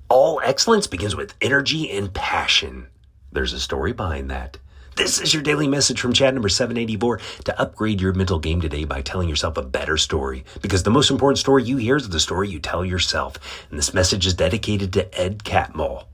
All excellence begins with energy and passion. There's a story behind that. This is your daily message from Chad number 784 to upgrade your mental game today by telling yourself a better story. Because the most important story you hear is the story you tell yourself. And this message is dedicated to Ed Catmull.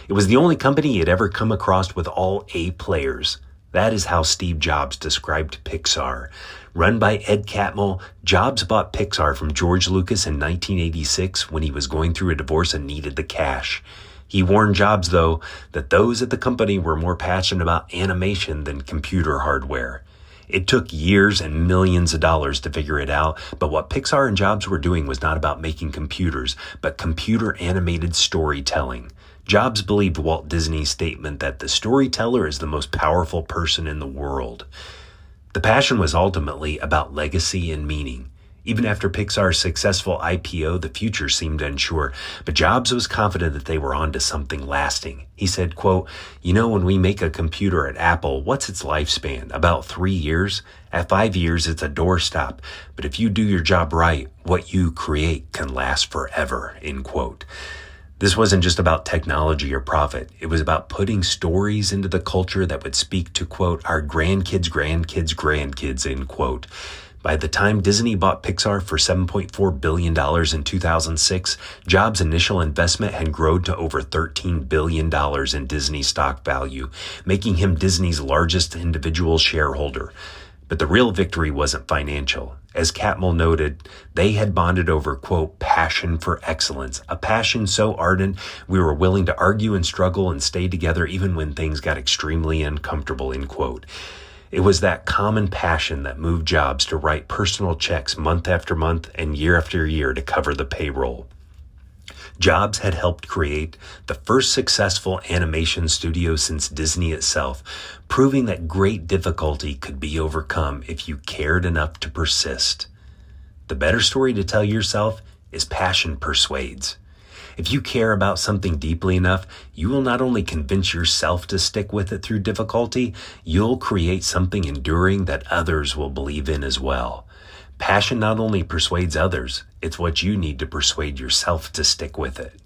It was the only company he had ever come across with all A players. That is how Steve Jobs described Pixar. Run by Ed Catmull, Jobs bought Pixar from George Lucas in 1986 when he was going through a divorce and needed the cash. He warned Jobs, though, that those at the company were more passionate about animation than computer hardware. It took years and millions of dollars to figure it out, but what Pixar and Jobs were doing was not about making computers, but computer-animated storytelling. Jobs believed Walt Disney's statement that the storyteller is the most powerful person in the world. The passion was ultimately about legacy and meaning. Even after Pixar's successful IPO, the future seemed unsure, but Jobs was confident that they were onto something lasting. He said, quote, when we make a computer at Apple, what's its lifespan? About 3 years? At 5 years, it's a doorstop. But if you do your job right, what you create can last forever, end quote. This wasn't just about technology or profit. It was about putting stories into the culture that would speak to, quote, our grandkids, end quote. By the time Disney bought Pixar for $7.4 billion in 2006, Jobs' initial investment had grown to over $13 billion in Disney stock value, making him Disney's largest individual shareholder. But the real victory wasn't financial. As Catmull noted, they had bonded over, quote, passion for excellence, a passion so ardent we were willing to argue and struggle and stay together even when things got extremely uncomfortable, end quote. It was that common passion that moved Jobs to write personal checks month after month and year after year to cover the payroll. Jobs had helped create the first successful animation studio since Disney itself, proving that great difficulty could be overcome if you cared enough to persist. The better story to tell yourself is passion persuades. If you care about something deeply enough, you will not only convince yourself to stick with it through difficulty, you'll create something enduring that others will believe in as well. Passion not only persuades others, it's what you need to persuade yourself to stick with it.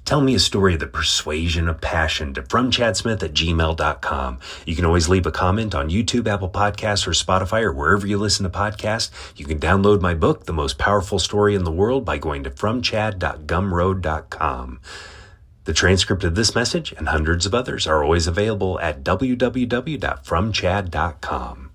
Tell me a story of the persuasion of passion to fromchadsmith@gmail.com. You can always leave a comment on YouTube, Apple Podcasts, or Spotify, or wherever you listen to podcasts. You can download my book, The Most Powerful Story in the World, by going to fromchad.gumroad.com. The transcript of this message and hundreds of others are always available at www.fromchad.com.